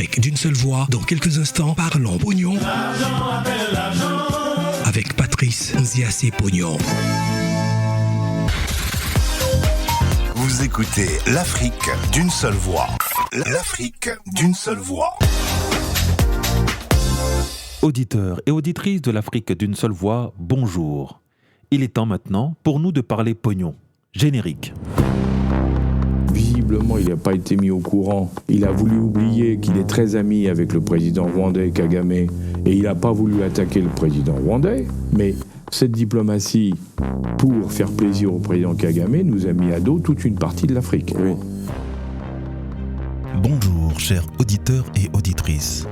L'Afrique d'une seule voix. Dans quelques instants, parlons pognon. L'argent appelle l'argent. Avec Patrice Nziassé Pognon. Vous écoutez l'Afrique d'une seule voix. L'Afrique d'une seule voix. Auditeurs et auditrices de l'Afrique d'une seule voix, bonjour. Il est temps maintenant pour nous de parler pognon. Générique. Visiblement, il n'a pas été mis au courant. Il a voulu oublier qu'il est très ami avec le président rwandais Kagame et il n'a pas voulu attaquer le président rwandais. Mais cette diplomatie, pour faire plaisir au président Kagame, nous a mis à dos toute une partie de l'Afrique. Oui. Bonjour, chers auditeurs et auditrices.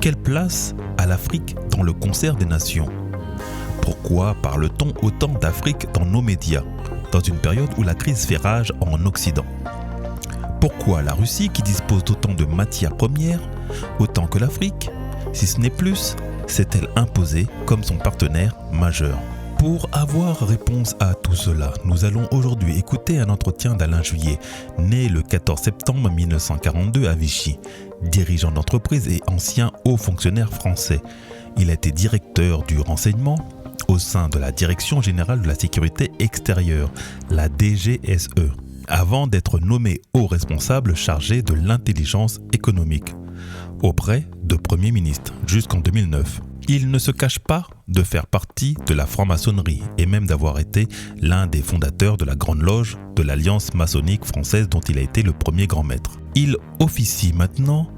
Quelle place a l'Afrique dans le concert des nations ? Pourquoi parle-t-on autant d'Afrique dans nos médias, dans une période où la crise fait rage en Occident ? Pourquoi la Russie, qui dispose d'autant de matières premières, autant que l'Afrique, si ce n'est plus, s'est-elle imposée comme son partenaire majeur ? Pour avoir réponse à tout cela, nous allons aujourd'hui écouter un entretien d'Alain Juillet, né le 14 septembre 1942 à Vichy, dirigeant d'entreprise et ancien haut fonctionnaire français. Il a été directeur du renseignement au sein de la Direction générale de la sécurité extérieure, la DGSE, avant d'être nommé haut responsable chargé de l'intelligence économique, auprès de Premier ministre jusqu'en 2009. Il ne se cache pas de faire partie de la franc-maçonnerie et même d'avoir été l'un des fondateurs de la Grande Loge de l'Alliance maçonnique française dont il a été le premier grand maître. Il officie maintenant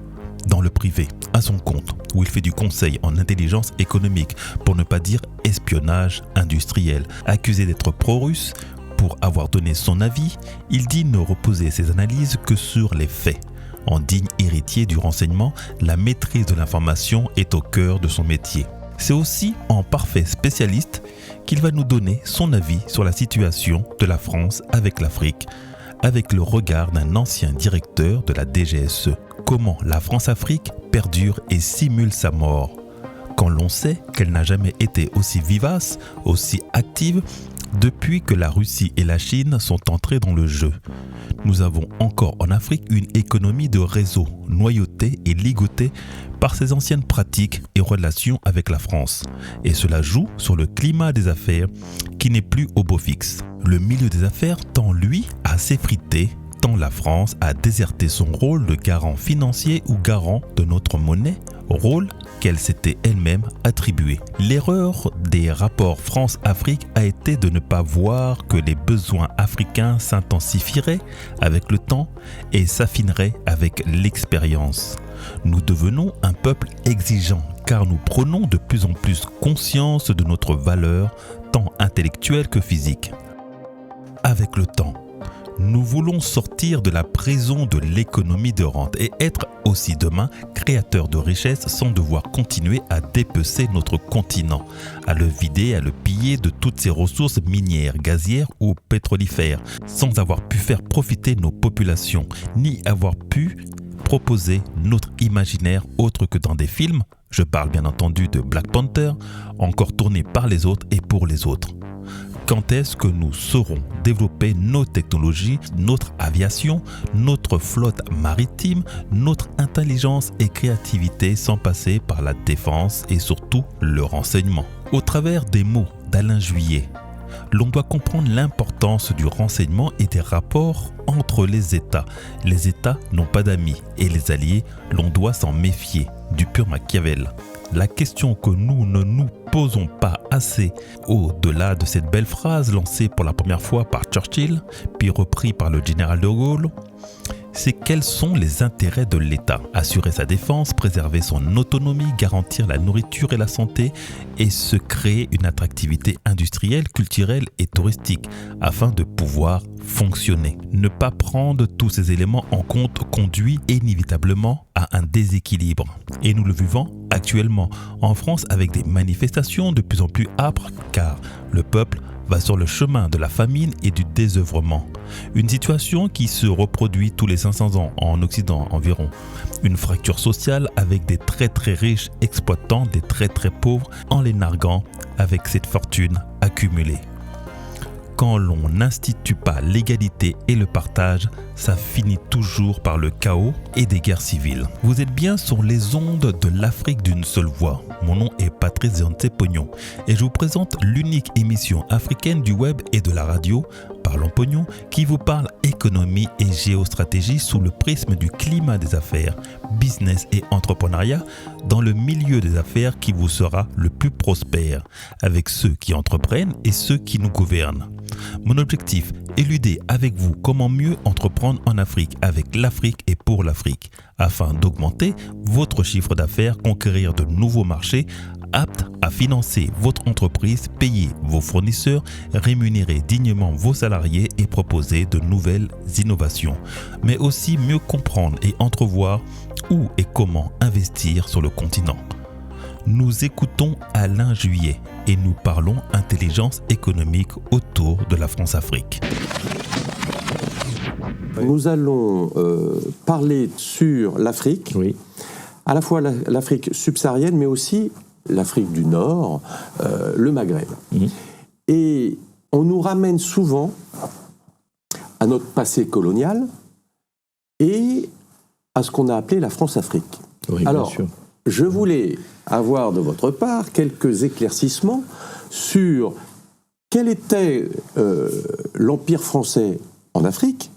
dans le privé, à son compte, où il fait du conseil en intelligence économique, pour ne pas dire espionnage industriel. Accusé d'être pro-russe, pour avoir donné son avis, il dit ne reposer ses analyses que sur les faits. En digne héritier du renseignement, la maîtrise de l'information est au cœur de son métier. C'est aussi en parfait spécialiste qu'il va nous donner son avis sur la situation de la France avec l'Afrique, avec le regard d'un ancien directeur de la DGSE. Comment la France-Afrique perdure et simule sa mort, quand l'on sait qu'elle n'a jamais été aussi vivace, aussi active, depuis que la Russie et la Chine sont entrées dans le jeu. Nous avons encore en Afrique une économie de réseau, noyautée et ligotée par ses anciennes pratiques et relations avec la France. Et cela joue sur le climat des affaires qui n'est plus au beau fixe. Le milieu des affaires tend, lui, à s'effriter, tant la France a déserté son rôle de garant financier ou garant de notre monnaie, rôle qu'elle s'était elle-même attribué. L'erreur des rapports France-Afrique a été de ne pas voir que les besoins africains s'intensifieraient avec le temps et s'affineraient avec l'expérience. Nous devenons un peuple exigeant car nous prenons de plus en plus conscience de notre valeur, tant intellectuelle que physique. Avec le temps, nous voulons sortir de la prison de l'économie de rente et être aussi demain créateurs de richesses sans devoir continuer à dépecer notre continent, à le vider, à le piller de toutes ses ressources minières, gazières ou pétrolifères, sans avoir pu faire profiter nos populations, ni avoir pu proposer notre imaginaire autre que dans des films, je parle bien entendu de Black Panther, encore tournés par les autres et pour les autres. Quand est-ce que nous saurons développer nos technologies, notre aviation, notre flotte maritime, notre intelligence et créativité sans passer par la défense et surtout le renseignement ? Au travers des mots d'Alain Juillet, l'on doit comprendre l'importance du renseignement et des rapports entre les États. Les États n'ont pas d'amis et les alliés, l'on doit s'en méfier, du pur Machiavel. La question que nous ne nous posons pas assez au-delà de cette belle phrase lancée pour la première fois par Churchill, puis reprise par le général de Gaulle, c'est quels sont les intérêts de l'État. Assurer sa défense, préserver son autonomie, garantir la nourriture et la santé et se créer une attractivité industrielle, culturelle et touristique afin de pouvoir fonctionner. Ne pas prendre tous ces éléments en compte conduit inévitablement à un déséquilibre. Et nous le vivons actuellement en France avec des manifestations de plus en plus âpres car le peuple va sur le chemin de la famine et du désœuvrement. Une situation qui se reproduit tous les 500 ans en Occident environ. Une fracture sociale avec des très très riches exploitant des très très pauvres en les narguant avec cette fortune accumulée. quand l'on n'institue pas l'égalité et le partage, ça finit toujours par le chaos et des guerres civiles. Vous êtes bien sur les ondes de l'Afrique d'une seule voix. Mon nom est Patrice Zianté-Pognon et je vous présente l'unique émission africaine du web et de la radio, Parlons Pognon, qui vous parle économie et géostratégie sous le prisme du climat des affaires, business et entrepreneuriat dans le milieu des affaires qui vous sera le plus prospère, avec ceux qui entreprennent et ceux qui nous gouvernent. Mon objectif, éluder avec vous comment mieux entreprendre en Afrique avec l'Afrique et pour l'Afrique, afin d'augmenter votre chiffre d'affaires, conquérir de nouveaux marchés, aptes à financer votre entreprise, payer vos fournisseurs, rémunérer dignement vos salariés et proposer de nouvelles innovations, mais aussi mieux comprendre et entrevoir où et comment investir sur le continent. Nous écoutons Alain Juillet et nous parlons intelligence économique autour de la France-Afrique. Nous allons parler sur l'Afrique, Oui. à la fois l'Afrique subsaharienne, mais aussi l'Afrique du Nord, le Maghreb. Et on nous ramène souvent à notre passé colonial et à ce qu'on a appelé la France-Afrique. Oui, Alors, bien sûr. je voulais avoir de votre part quelques éclaircissements sur quel était l'Empire français en Afrique,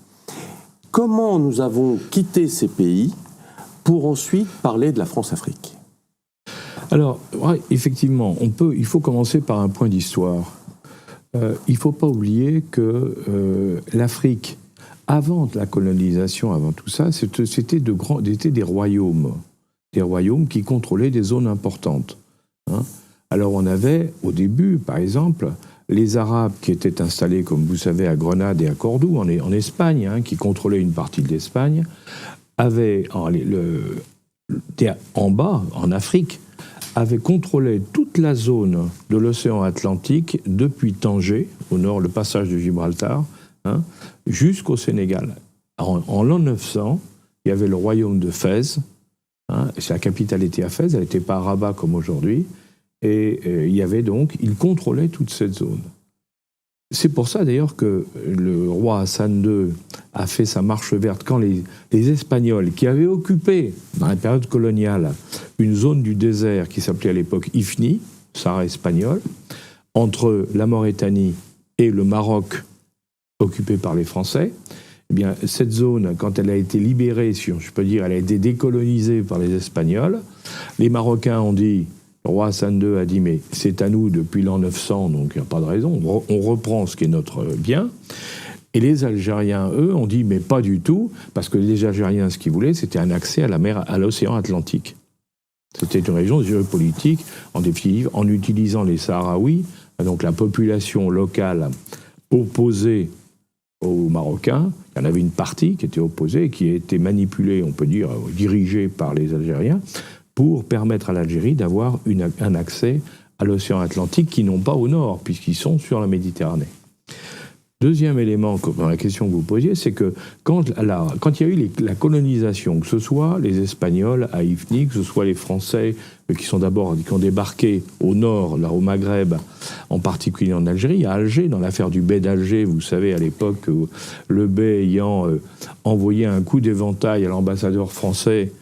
comment nous avons quitté ces pays pour ensuite parler de la France-Afrique. Alors, ouais, effectivement, il faut commencer par un point d'histoire. Il ne faut pas oublier que l'Afrique, avant la colonisation, avant tout ça, c'était des royaumes. Des royaumes qui contrôlaient des zones importantes. Alors on avait, au début, par exemple, les Arabes qui étaient installés, comme vous savez, à Grenade et à Cordoue, en Espagne, qui contrôlaient une partie de l'Espagne, avaient, en bas, en Afrique, avaient contrôlé toute la zone de l'océan Atlantique, depuis Tanger, au nord, le passage de Gibraltar, jusqu'au Sénégal. En l'an 900, il y avait le royaume de Fès. La capitale était à Fès, elle n'était pas à Rabat comme aujourd'hui, et il y avait donc, il contrôlait toute cette zone. C'est pour ça d'ailleurs que le roi Hassan II a fait sa marche verte quand les Espagnols, qui avaient occupé, dans la période coloniale, une zone du désert qui s'appelait à l'époque Ifni, Sahara espagnol, entre la Mauritanie et le Maroc occupé par les Français. Eh bien, cette zone, quand elle a été libérée, si je peux dire, elle a été décolonisée par les Espagnols. Les Marocains ont dit, le roi Hassan II a dit, mais c'est à nous depuis l'an 900, donc il n'y a pas de raison, on reprend ce qui est notre bien. Et les Algériens, eux, ont dit, mais pas du tout, parce que les Algériens, ce qu'ils voulaient, c'était un accès à la mer, à l'océan Atlantique. C'était une région géopolitique, en définitive, en utilisant les Sahraouis, donc la population locale opposée aux Marocains. Il y en avait une partie qui était opposée, qui a été manipulée, on peut dire, dirigée par les Algériens, pour permettre à l'Algérie d'avoir un accès à l'océan Atlantique qu'ils n'ont pas au nord, puisqu'ils sont sur la Méditerranée. Deuxième élément dans la question que vous posiez, c'est que quand il y a eu la colonisation, que ce soit les Espagnols à Ifni, que ce soit les Français qui ont débarqué au nord, là au Maghreb, en particulier en Algérie, à Alger, dans l'affaire du bey d'Alger, vous savez, à l'époque, le bey ayant envoyé un coup d'éventail à l'ambassadeur français.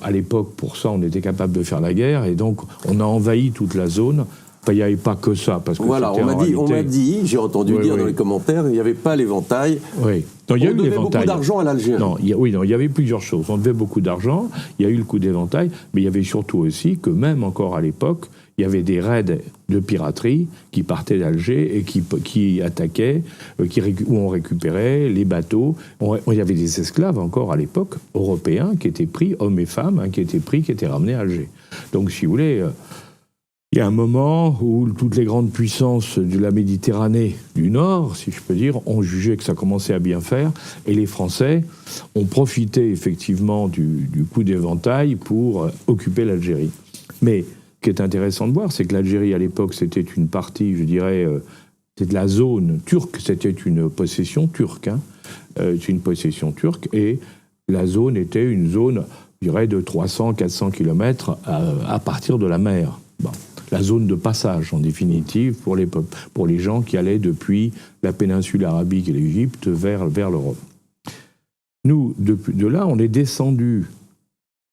À l'époque, pour ça, on était capable de faire la guerre, et donc on a envahi toute la zone. Enfin, il n'y avait pas que ça. Parce que voilà, on m'a dit, j'ai entendu dire dans les commentaires, il n'y avait pas l'éventail. Oui. Non, il y a eu l'éventail. On devait beaucoup d'argent à l'Algérie. Non, il y avait plusieurs choses. On devait beaucoup d'argent, il y a eu le coup d'éventail, mais il y avait surtout aussi que même encore à l'époque, il y avait des raids de piraterie qui partaient d'Alger et qui attaquaient, où on récupérait les bateaux. Il y avait des esclaves encore à l'époque, européens, qui étaient pris, hommes et femmes, qui étaient ramenés à Alger. Donc, si vous voulez... Il y a un moment où toutes les grandes puissances de la Méditerranée du Nord, si je peux dire, ont jugé que ça commençait à bien faire, et les Français ont profité effectivement du coup d'éventail pour occuper l'Algérie. Mais ce qui est intéressant de voir, c'est que l'Algérie à l'époque c'était une partie, je dirais, c'était de la zone turque, c'était une possession turque, c'est une possession turque, et la zone était une zone, je dirais, de 300-400 km à partir de la mer. Bon. la zone de passage, en définitive, pour les gens qui allaient depuis la péninsule arabique et l'Égypte vers l'Europe. Nous, de là, on est descendu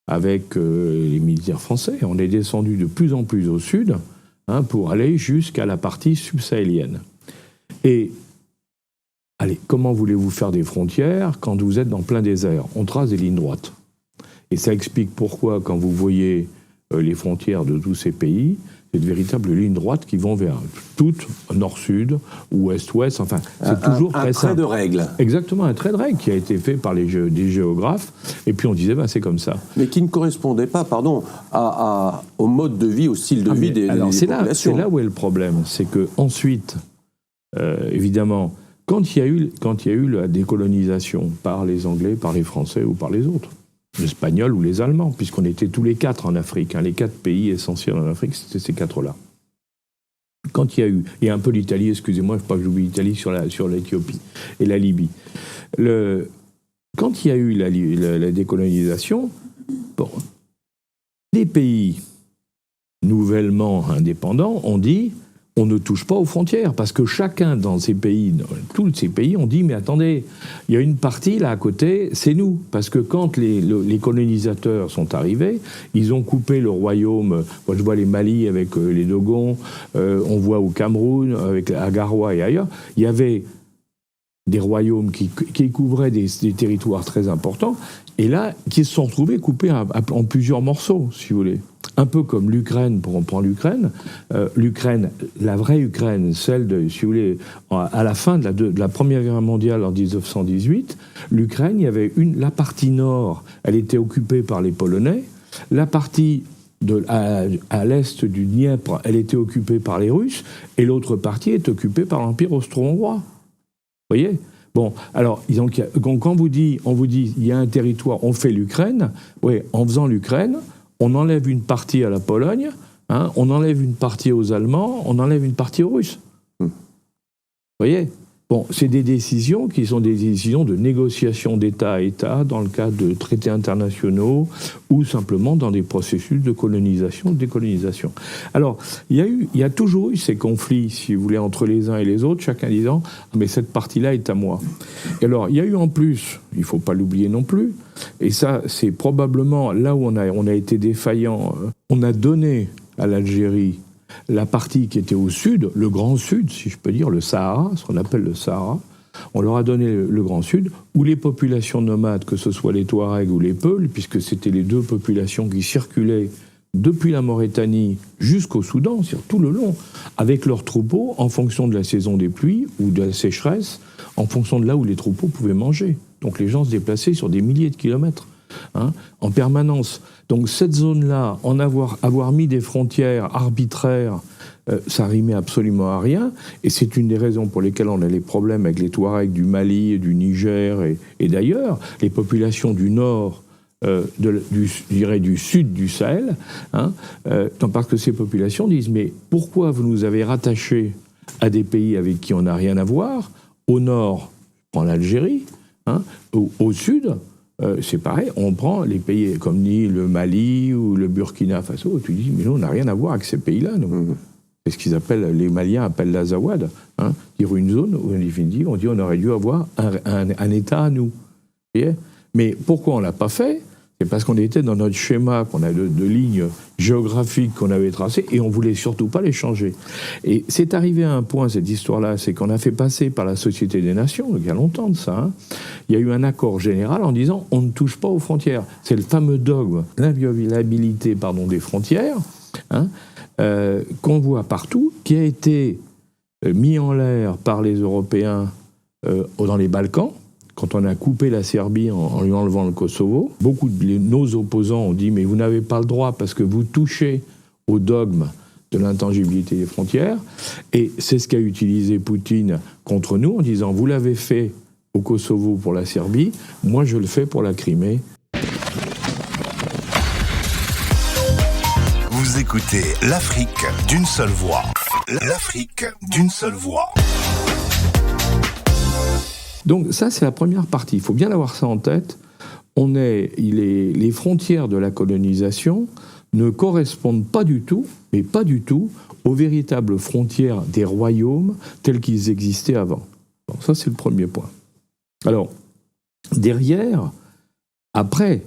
avec les militaires français, on est descendu de plus en plus au sud, pour aller jusqu'à la partie subsahélienne. Et, allez, comment voulez-vous faire des frontières quand vous êtes dans plein désert? On trace des lignes droites. Et ça explique pourquoi, quand vous voyez les frontières de tous ces pays, c'est de véritables lignes droites qui vont vers toutes, nord-sud, ouest-ouest, enfin, c'est toujours très simple. Un trait de règle. Exactement, un trait de règle qui a été fait par des géographes, et puis on disait, c'est comme ça. Mais qui ne correspondait pas, au mode de vie, au style de vie des populations. C'est là où est le problème, c'est que ensuite, évidemment, quand il y a eu la décolonisation par les Anglais, par les Français ou par les autres, les Espagnols ou les Allemands, puisqu'on était tous les quatre en Afrique, les 4 pays essentiels en Afrique, c'était ces 4-là. Quand il y a eu, et un peu l'Italie, excusez-moi, il ne faut pas que j'oublie l'Italie sur l'Éthiopie et la Libye. Quand il y a eu la décolonisation, les pays nouvellement indépendants ont dit on ne touche pas aux frontières, parce que chacun dans ces pays, tous ces pays ont dit mais attendez, il y a une partie là à côté, c'est nous, parce que quand les colonisateurs sont arrivés, ils ont coupé le royaume. Moi je vois les Mali avec les Dogons, on voit au Cameroun avec Agaroua et ailleurs, il y avait des royaumes qui couvraient des territoires très importants, et là, qui se sont retrouvés coupés en plusieurs morceaux, si vous voulez. Un peu comme l'Ukraine, pour reprendre l'Ukraine. L'Ukraine, la vraie Ukraine, celle de, si vous voulez, à la fin de la Première Guerre mondiale en 1918, l'Ukraine, il y avait la partie nord, elle était occupée par les Polonais, la partie à l'est du Dniepr, elle était occupée par les Russes, et l'autre partie est occupée par l'Empire austro-hongrois. Vous voyez ? Bon, alors, quand on vous dit, il y a un territoire, on fait l'Ukraine, oui, en faisant l'Ukraine, on enlève une partie à la Pologne, on enlève une partie aux Allemands, on enlève une partie aux Russes. Vous voyez ? Bon, c'est des décisions qui sont des décisions de négociation d'État à État dans le cadre de traités internationaux ou simplement dans des processus de colonisation, de décolonisation. Alors, il y a toujours eu ces conflits, si vous voulez, entre les uns et les autres, chacun disant « mais cette partie-là est à moi ». Et alors, il y a eu en plus, il ne faut pas l'oublier non plus, et ça, c'est probablement là où on a été défaillant, on a donné à l'Algérie la partie qui était au sud, le Grand Sud, si je peux dire, le Sahara, ce qu'on appelle le Sahara, on leur a donné le Grand Sud, où les populations nomades, que ce soit les Touaregs ou les Peuls, puisque c'était les deux populations qui circulaient depuis la Mauritanie jusqu'au Soudan, sur tout le long, avec leurs troupeaux, en fonction de la saison des pluies ou de la sécheresse, en fonction de là où les troupeaux pouvaient manger. Donc les gens se déplaçaient sur des milliers de kilomètres, en permanence. Donc cette zone-là, avoir mis des frontières arbitraires, ça rimait absolument à rien, et c'est une des raisons pour lesquelles on a les problèmes avec les Touaregs du Mali, du Niger et d'ailleurs, les populations du nord, du sud du Sahel, parce que ces populations disent mais pourquoi vous nous avez rattachés à des pays avec qui on n'a rien à voir? Au nord, on prend l'Algérie, au sud, c'est pareil, on prend les pays comme dit le Mali ou le Burkina Faso, tu dis mais nous on n'a rien à voir avec ces pays-là. Nous. C'est ce qu'ils appellent, les Maliens appellent l'Azawad, dire une zone où on dit on aurait dû avoir un État à nous. Mais pourquoi on l'a pas fait? C'est parce qu'on était dans notre schéma, qu'on a de lignes géographiques qu'on avait tracées, et on voulait surtout pas les changer. Et c'est arrivé à un point, cette histoire-là, c'est qu'on a fait passer par la Société des Nations, il y a longtemps de ça, il y a eu un accord général en disant on ne touche pas aux frontières. C'est le fameux dogme, l'inviolabilité des frontières, qu'on voit partout, qui a été mis en l'air par les Européens dans les Balkans, quand on a coupé la Serbie en lui enlevant le Kosovo. Beaucoup de nos opposants ont dit « mais vous n'avez pas le droit parce que vous touchez au dogme de l'intangibilité des frontières ». Et c'est ce qu'a utilisé Poutine contre nous en disant « vous l'avez fait au Kosovo pour la Serbie, moi je le fais pour la Crimée ». Vous écoutez l'Afrique d'une seule voix. L'Afrique d'une seule voix. Donc ça, c'est la première partie. Il faut bien avoir ça en tête. Les frontières de la colonisation ne correspondent pas du tout, mais pas du tout, aux véritables frontières des royaumes tels qu'ils existaient avant. Donc ça, c'est le premier point. Alors, derrière, après,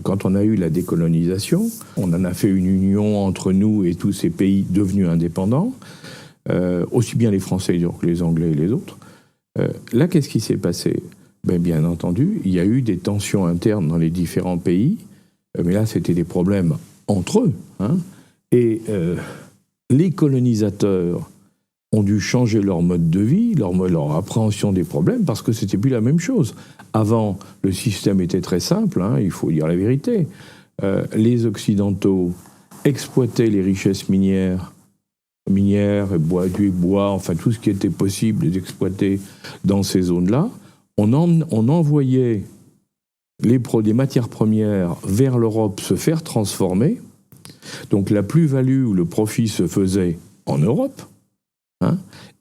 quand on a eu la décolonisation, on en a fait une union entre nous et tous ces pays devenus indépendants, aussi bien les Français que les Anglais et les autres. Là, qu'est-ce qui s'est passé ? Bien entendu, il y a eu des tensions internes dans les différents pays, mais là, c'était des problèmes entre eux. Et les colonisateurs ont dû changer leur mode de vie, leur appréhension des problèmes, parce que c'était plus la même chose. Avant, le système était très simple, il faut dire la vérité. Les Occidentaux exploitaient les richesses minières, du bois, enfin tout ce qui était possible d'exploiter dans ces zones-là. On envoyait les matières premières vers l'Europe se faire transformer. Donc la plus-value ou le profit se faisait en Europe.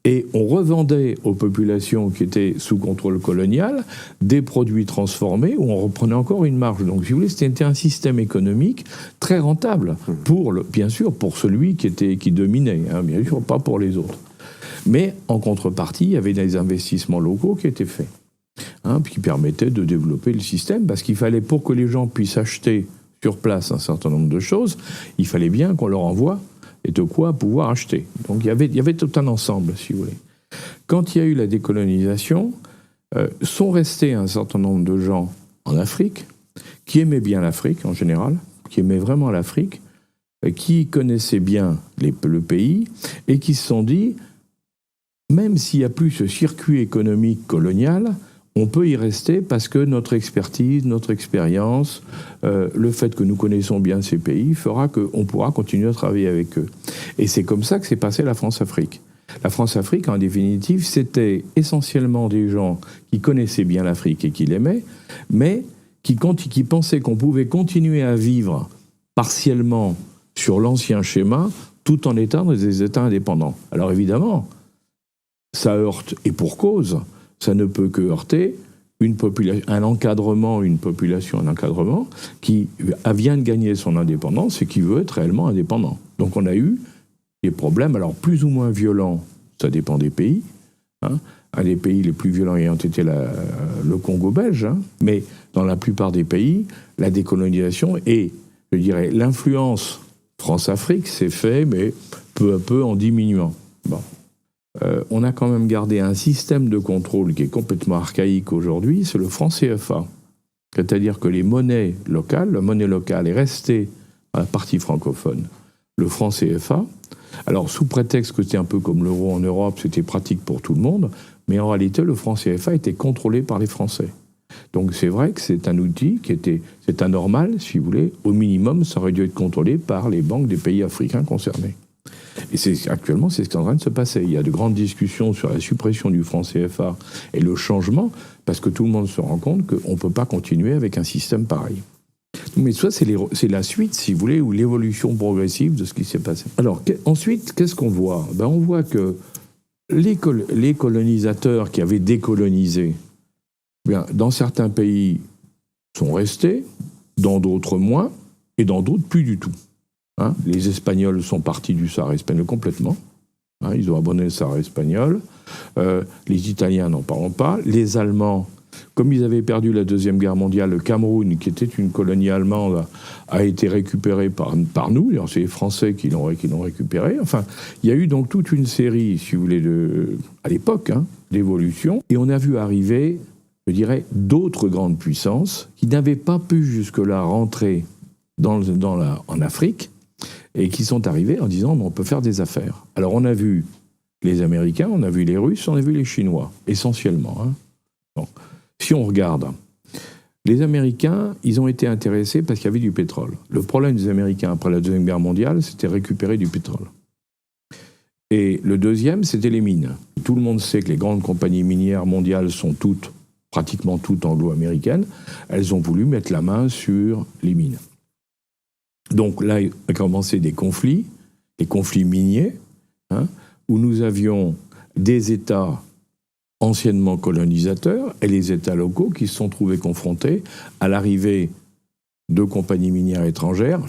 Et on revendait aux populations qui étaient sous contrôle colonial des produits transformés où on reprenait encore une marge. Donc, si vous voulez, c'était un système économique très rentable, bien sûr, pour celui qui dominait, bien sûr, pas pour les autres. Mais en contrepartie, il y avait des investissements locaux qui étaient faits, qui permettaient de développer le système, parce qu'il fallait, pour que les gens puissent acheter sur place un certain nombre de choses, il fallait bien qu'on leur envoie et de quoi pouvoir acheter. Donc il y avait tout un ensemble, si vous voulez. Quand il y a eu la décolonisation, sont restés un certain nombre de gens en Afrique, qui aimaient bien l'Afrique en général, qui aimaient vraiment l'Afrique, qui connaissaient bien le pays, et qui se sont dit, même s'il n'y a plus ce circuit économique colonial, on peut y rester parce que notre expertise, notre expérience, le fait que nous connaissons bien ces pays fera qu'on pourra continuer à travailler avec eux. Et c'est comme ça que s'est passée la France-Afrique. La France-Afrique, en définitive, c'était essentiellement des gens qui connaissaient bien l'Afrique et qui l'aimaient, mais qui pensaient qu'on pouvait continuer à vivre partiellement sur l'ancien schéma tout en étant des États indépendants. Alors évidemment, ça heurte, et pour cause. Ça ne peut que heurter une population qui vient de gagner son indépendance et qui veut être réellement indépendant. Donc on a eu des problèmes, alors plus ou moins violents, ça dépend des pays. Un des pays les plus violents ayant été le Congo belge, mais dans la plupart des pays, la décolonisation et, je dirais, l'influence France-Afrique s'est fait, mais peu à peu en diminuant. Bon. On a quand même gardé un système de contrôle qui est complètement archaïque aujourd'hui, c'est le franc CFA. C'est-à-dire que la monnaie locale est restée à la partie francophone. Le franc CFA, alors sous prétexte que c'était un peu comme l'euro en Europe, c'était pratique pour tout le monde, mais en réalité le franc CFA était contrôlé par les Français. Donc c'est vrai que c'est un outil c'est anormal, si vous voulez, au minimum ça aurait dû être contrôlé par les banques des pays africains concernés. Et actuellement, c'est ce qui est en train de se passer. Il y a de grandes discussions sur la suppression du franc CFA et le changement, parce que tout le monde se rend compte qu'on ne peut pas continuer avec un système pareil. Mais ça, c'est la suite, si vous voulez, ou l'évolution progressive de ce qui s'est passé. Alors, ensuite, qu'est-ce qu'on voit ? On voit que les colonisateurs qui avaient décolonisé, dans certains pays, sont restés, dans d'autres moins, et dans d'autres plus du tout. Les Espagnols sont partis du Sahara espagnol complètement. Ils ont abandonné le Sahara espagnol. Les Italiens, n'en parlons pas. Les Allemands, comme ils avaient perdu la Deuxième Guerre mondiale, le Cameroun, qui était une colonie allemande, a été récupéré par nous. C'est les Français qui l'ont récupéré. Enfin, il y a eu donc toute une série, si vous voulez, à l'époque, d'évolutions. Et on a vu arriver, je dirais, d'autres grandes puissances qui n'avaient pas pu jusque-là rentrer en Afrique, et qui sont arrivés en disant on peut faire des affaires. Alors on a vu les Américains, on a vu les Russes, on a vu les Chinois, essentiellement. Bon. Si on regarde, les Américains, ils ont été intéressés parce qu'il y avait du pétrole. Le problème des Américains après la Deuxième Guerre mondiale, c'était récupérer du pétrole. Et le deuxième, c'était les mines. Tout le monde sait que les grandes compagnies minières mondiales sont pratiquement toutes anglo-américaines. Elles ont voulu mettre la main sur les mines. Donc là, il a commencé des conflits miniers, où nous avions des États anciennement colonisateurs et les États locaux qui se sont trouvés confrontés à l'arrivée de compagnies minières étrangères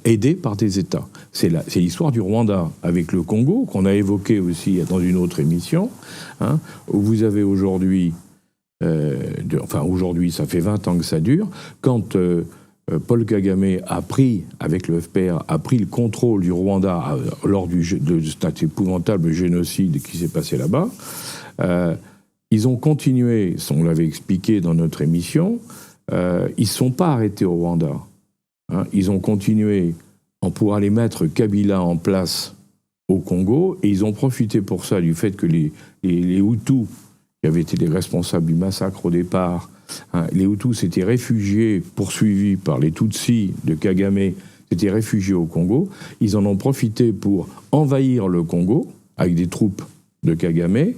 aidées par des États. C'est l'histoire du Rwanda avec le Congo, qu'on a évoqué aussi dans une autre émission, hein, où vous avez aujourd'hui, aujourd'hui, ça fait 20 ans que ça dure, quand Paul Kagame a pris, avec le FPR, a pris le contrôle du Rwanda lors de cet épouvantable génocide qui s'est passé là-bas. Ils ont continué, on l'avait expliqué dans notre émission, ils ne sont pas arrêtés au Rwanda. Hein. Ils ont continué pour aller mettre Kabila en place au Congo, et ils ont profité pour ça du fait que les Hutus, qui avaient été les responsables du massacre au départ, hein, les Hutus s'étaient réfugiés, poursuivis par les Tutsis de Kagame, s'étaient réfugiés au Congo. Ils en ont profité pour envahir le Congo avec des troupes de Kagame,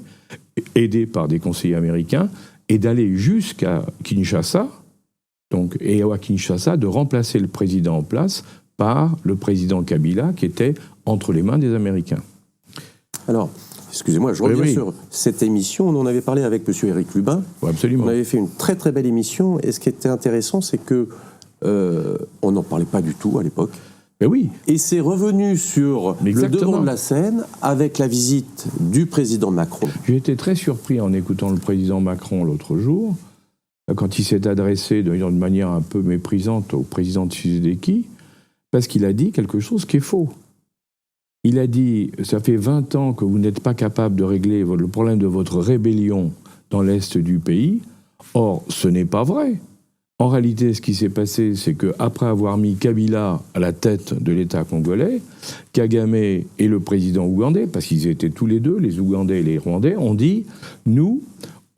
aidés par des conseillers américains, et d'aller jusqu'à Kinshasa, et à Kinshasa, de remplacer le président en place par le président Kabila, qui était entre les mains des Américains. Alors, excusez-moi, je reviens sur cette émission. On en avait parlé avec M. Éric Lubin. Oui, absolument. On avait fait une très très belle émission. Et ce qui était intéressant, c'est que on n'en parlait pas du tout à l'époque. Et oui. Et c'est revenu sur le devant de la scène avec la visite du président Macron. J'ai été très surpris en écoutant le président Macron l'autre jour, quand il s'est adressé d'une manière un peu méprisante au président Tshisekedi, parce qu'il a dit quelque chose qui est faux. Il a dit, ça fait 20 ans que vous n'êtes pas capable de régler le problème de votre rébellion dans l'est du pays. Or, ce n'est pas vrai. En réalité, ce qui s'est passé, c'est qu'après avoir mis Kabila à la tête de l'État congolais, Kagame et le président ougandais, parce qu'ils étaient tous les deux, les Ougandais et les Rwandais, ont dit, nous,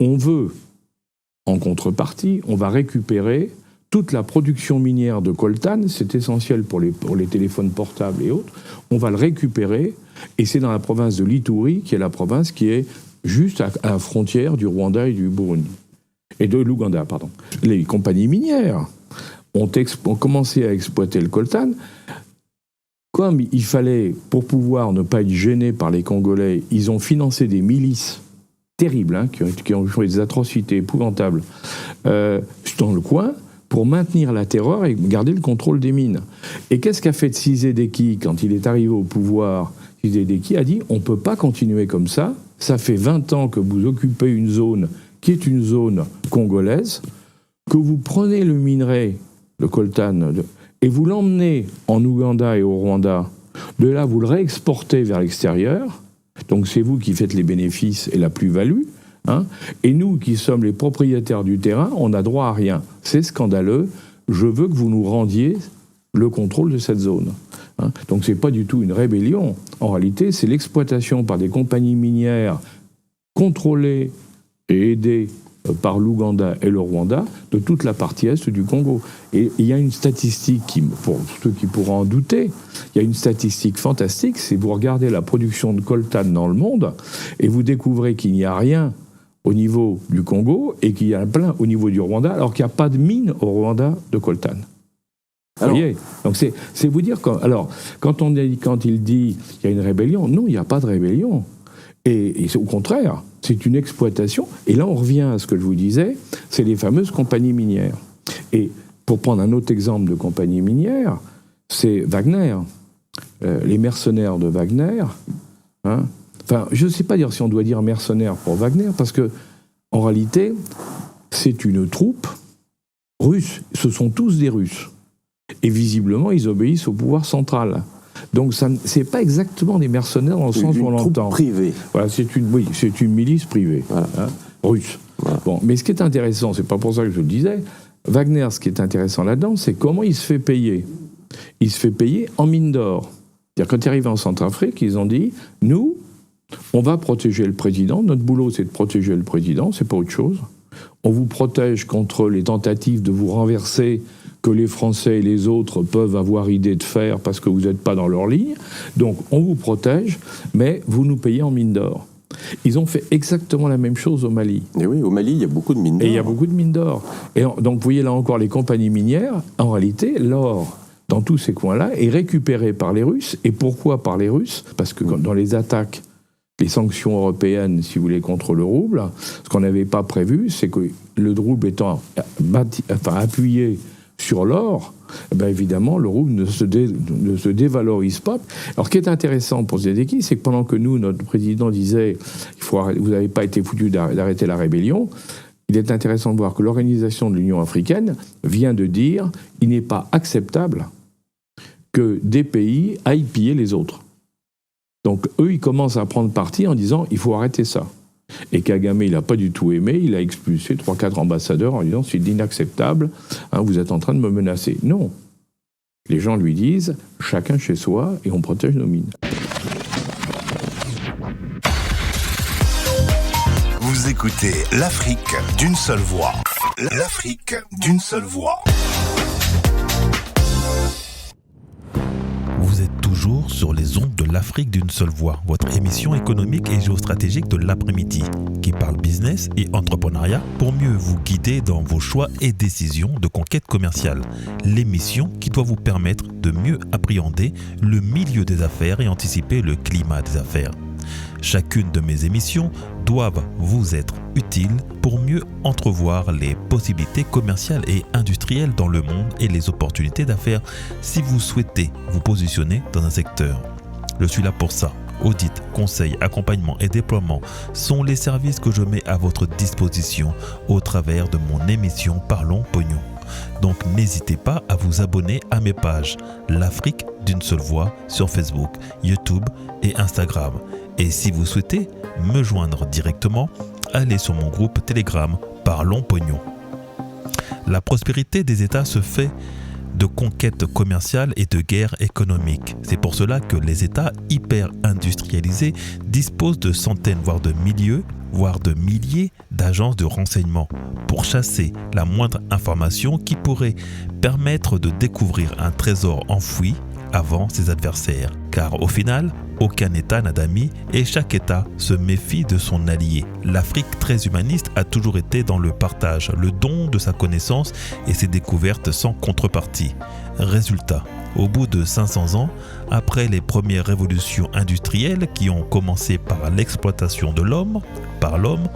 on veut, en contrepartie, on va récupérer toute la production minière de coltan, c'est essentiel pour les téléphones portables et autres, on va le récupérer, et c'est dans la province de l'Ituri, qui est la province qui est juste à la frontière du Rwanda et du Burundi. Et de l'Ouganda, pardon. Les compagnies minières ont commencé à exploiter le coltan. Comme il fallait, pour pouvoir ne pas être gênés par les Congolais, ils ont financé des milices terribles, hein, qui ont fait des atrocités épouvantables dans le coin, pour maintenir la terreur et garder le contrôle des mines. Et qu'est-ce qu'a fait Tshisekedi quand il est arrivé au pouvoir? Tshisekedi a dit, on ne peut pas continuer comme ça, ça fait 20 ans que vous occupez une zone qui est une zone congolaise, que vous prenez le minerai, le coltan, et vous l'emmenez en Ouganda et au Rwanda. De là, vous le réexportez vers l'extérieur. Donc c'est vous qui faites les bénéfices et la plus-value. Hein, et nous, qui sommes les propriétaires du terrain, on n'a droit à rien. C'est scandaleux. Je veux que vous nous rendiez le contrôle de cette zone. Hein. Donc c'est pas du tout une rébellion. En réalité, c'est l'exploitation par des compagnies minières contrôlées et aidées par l'Ouganda et le Rwanda de toute la partie est du Congo. Et il y a une statistique, pour ceux qui pourront en douter, il y a une statistique fantastique, c'est vous regardez la production de coltan dans le monde et vous découvrez qu'il n'y a rien au niveau du Congo et qu'il y a plein au niveau du Rwanda, alors qu'il n'y a pas de mine au Rwanda de coltan. Vous voyez ? Donc c'est vous dire... Quand il dit qu'il y a une rébellion, non, il n'y a pas de rébellion. Et c'est au contraire, c'est une exploitation. Et là, on revient à ce que je vous disais, c'est les fameuses compagnies minières. Et pour prendre un autre exemple de compagnie minière, c'est Wagner. Les mercenaires de Wagner. Hein, enfin, je ne sais pas dire si on doit dire mercenaires pour Wagner, parce que en réalité, c'est une troupe russe. Ce sont tous des Russes. Et visiblement, ils obéissent au pouvoir central. Donc, ce n'est pas exactement des mercenaires dans le sens où on l'entend. Une troupe privée. Voilà, c'est une milice privée, voilà. Hein, russe. Voilà. Bon, mais ce qui est intéressant, c'est pas pour ça que je le disais, Wagner, ce qui est intéressant là-dedans, c'est comment il se fait payer. Il se fait payer en mine d'or. C'est-à-dire, quand il arrive en Centrafrique, ils ont dit, nous, on va protéger le président, notre boulot, c'est de protéger le président, c'est pas autre chose. On vous protège contre les tentatives de vous renverser que les Français et les autres peuvent avoir idée de faire parce que vous n'êtes pas dans leur ligne. Donc, on vous protège, mais vous nous payez en mine d'or. Ils ont fait exactement la même chose au Mali. Et oui, au Mali, il y a beaucoup de mines d'or. Et il y a beaucoup de mines d'or. Et donc, vous voyez là encore les compagnies minières, en réalité, l'or dans tous ces coins-là est récupéré par les Russes. Et pourquoi par les Russes ? Parce que dans les attaques, les sanctions européennes, si vous voulez, contre le rouble, ce qu'on n'avait pas prévu, c'est que le rouble étant appuyé sur l'or, eh bien évidemment, le rouble ne se dévalorise pas. Alors, ce qui est intéressant pour Zelensky, c'est que pendant que nous, notre président disait vous n'avez pas été foutu d'arrêter la rébellion, il est intéressant de voir que l'organisation de l'Union africaine vient de dire il n'est pas acceptable que des pays aillent piller les autres. Donc, eux, ils commencent à prendre parti en disant il faut arrêter ça. Et Kagame, il n'a pas du tout aimé, il a expulsé 3-4 ambassadeurs en disant c'est inacceptable, vous êtes en train de me menacer. Non. Les gens lui disent chacun chez soi et on protège nos mines. Vous écoutez l'Afrique d'une seule voix. L'Afrique d'une seule voix. Vous êtes toujours sur les ondes de l'Afrique d'une seule voix, votre émission économique et géostratégique de l'après-midi, qui parle business et entrepreneuriat pour mieux vous guider dans vos choix et décisions de conquête commerciale. L'émission qui doit vous permettre de mieux appréhender le milieu des affaires et anticiper le climat des affaires. Chacune de mes émissions doivent vous être utiles pour mieux entrevoir les possibilités commerciales et industrielles dans le monde et les opportunités d'affaires si vous souhaitez vous positionner dans un secteur. Je suis là pour ça. Audit, conseil, accompagnement et déploiement sont les services que je mets à votre disposition au travers de mon émission Parlons Pognon. Donc n'hésitez pas à vous abonner à mes pages L'Afrique d'une seule voix sur Facebook, YouTube et Instagram. Et si vous souhaitez me joindre directement, allez sur mon groupe Telegram Parlons Pognon. La prospérité des États se fait de conquêtes commerciales et de guerres économiques. C'est pour cela que les États hyper industrialisés disposent de centaines, voire de milliers d'agences de renseignement pour chasser la moindre information qui pourrait permettre de découvrir un trésor enfoui avant ses adversaires. Car au final, aucun État n'a d'amis et chaque État se méfie de son allié. L'Afrique très humaniste a toujours été dans le partage, le don de sa connaissance et ses découvertes sans contrepartie. Résultat, au bout de 500 ans, après les premières révolutions industrielles qui ont commencé par l'exploitation de l'homme, par l'homme,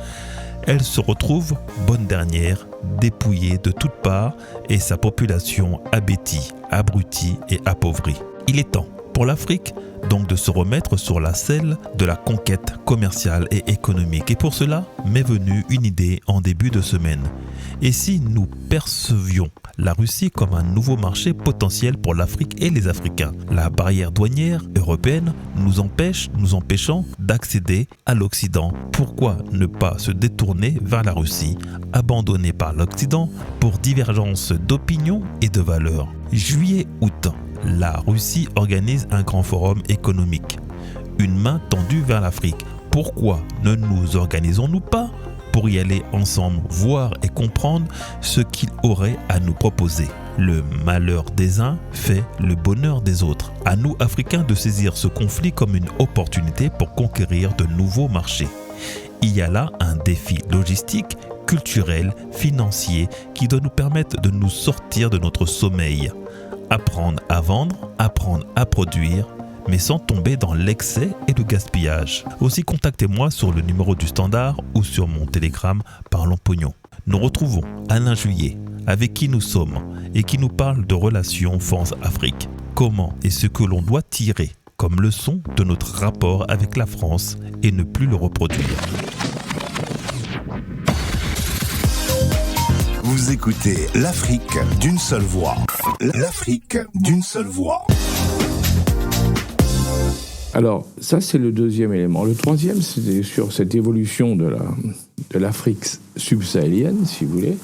elle se retrouve, bonne dernière, dépouillée de toutes parts et sa population abétie, abrutie et appauvrie. Il est temps pour l'Afrique donc de se remettre sur la selle de la conquête commerciale et économique. Et pour cela, m'est venue une idée en début de semaine. Et si nous percevions la Russie comme un nouveau marché potentiel pour l'Afrique et les Africains? La barrière douanière européenne nous empêchant d'accéder à l'Occident. Pourquoi ne pas se détourner vers la Russie, abandonnée par l'Occident pour divergence d'opinion et de valeurs? Juillet-août, la Russie organise un grand forum économique. Une main tendue vers l'Afrique. Pourquoi ne nous organisons-nous pas pour y aller ensemble, voir et comprendre ce qu'il aurait à nous proposer? Le malheur des uns fait le bonheur des autres. À nous, Africains, de saisir ce conflit comme une opportunité pour conquérir de nouveaux marchés. Il y a là un défi logistique, culturel, financier qui doit nous permettre de nous sortir de notre sommeil. Apprendre à vendre, apprendre à produire, mais sans tomber dans l'excès et le gaspillage. Aussi, contactez-moi sur le numéro du standard ou sur mon Telegram Parlons Pognon. Nous retrouvons Alain Juillet, avec qui nous sommes et qui nous parle de relations France-Afrique. Comment et ce que l'on doit tirer comme leçon de notre rapport avec la France et ne plus le reproduire. Vous écoutez l'Afrique d'une seule voix. L'Afrique d'une seule voix. Alors, ça, c'est le deuxième élément. Le troisième, c'était sur cette évolution de l'Afrique subsahélienne, si vous voulez.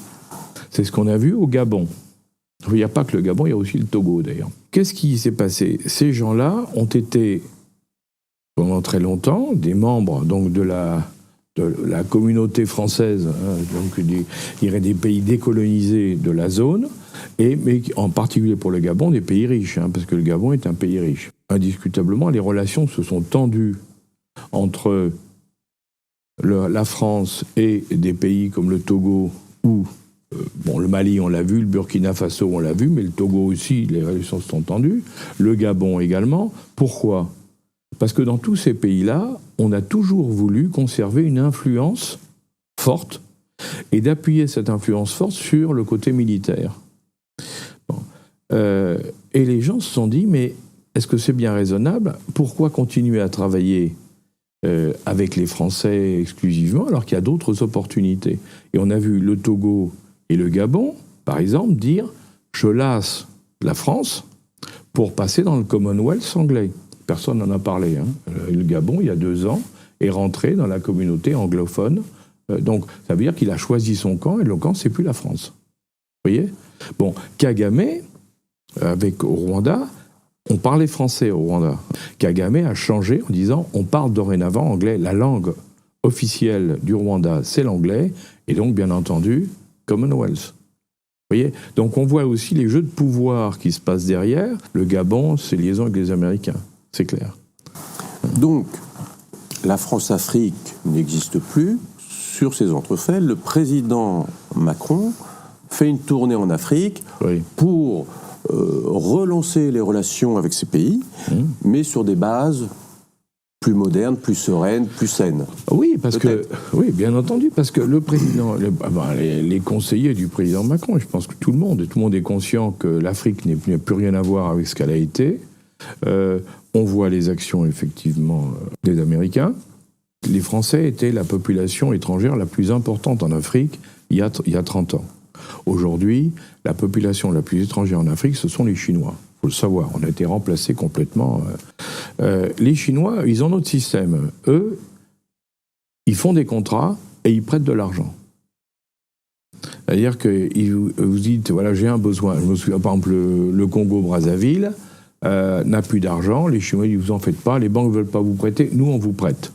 C'est ce qu'on a vu au Gabon. Il n'y a pas que le Gabon, il y a aussi le Togo, d'ailleurs. Qu'est-ce qui s'est passé? Ces gens-là ont été, pendant très longtemps, des membres donc, de la communauté française, donc des pays décolonisés de la zone, mais en particulier pour le Gabon, des pays riches, parce que le Gabon est un pays riche. Indiscutablement, les relations se sont tendues entre la France et des pays comme le Togo ou le Mali, on l'a vu, le Burkina Faso, on l'a vu, mais le Togo aussi, les relations se sont tendues, le Gabon également. Pourquoi ? Parce que dans tous ces pays-là, on a toujours voulu conserver une influence forte et d'appuyer cette influence forte sur le côté militaire. Et les gens se sont dit, mais est-ce que c'est bien raisonnable ? Pourquoi continuer à travailler avec les Français exclusivement alors qu'il y a d'autres opportunités ? Et on a vu le Togo et le Gabon, par exemple, dire « je lasse la France pour passer dans le Commonwealth anglais ». Personne n'en a parlé. Hein. Le Gabon, il y a 2 ans, est rentré dans la communauté anglophone. Donc, ça veut dire qu'il a choisi son camp, et le camp, c'est plus la France. Vous voyez ? Bon, Kagame, au Rwanda, on parlait français au Rwanda. Kagame a changé en disant on parle dorénavant anglais. La langue officielle du Rwanda, c'est l'anglais, et donc, bien entendu, Commonwealth. Vous voyez ? Donc, on voit aussi les jeux de pouvoir qui se passent derrière. Le Gabon, c'est liaison avec les Américains, c'est clair. Donc, la France-Afrique n'existe plus. Sur ces entrefaits, le président Macron fait une tournée en Afrique pour relancer les relations avec ces pays, mais sur des bases plus modernes, plus sereines, plus saines. Oui, oui, bien entendu, parce que le président, les conseillers du président Macron, je pense que tout le monde est conscient que l'Afrique n'a plus rien à voir avec ce qu'elle a été. On voit les actions, effectivement, des Américains. Les Français étaient la population étrangère la plus importante en Afrique il y a 30 ans. Aujourd'hui, la population la plus étrangère en Afrique, ce sont les Chinois. Il faut le savoir, on a été remplacés complètement. Les Chinois, ils ont notre système. Eux, ils font des contrats et ils prêtent de l'argent. C'est-à-dire que vous dites, voilà, j'ai un besoin. Je me souviens, par exemple, le Congo-Brazzaville n'a plus d'argent. Les Chinois, ils vous en faites pas. Les banques ne veulent pas vous prêter. Nous, on vous prête.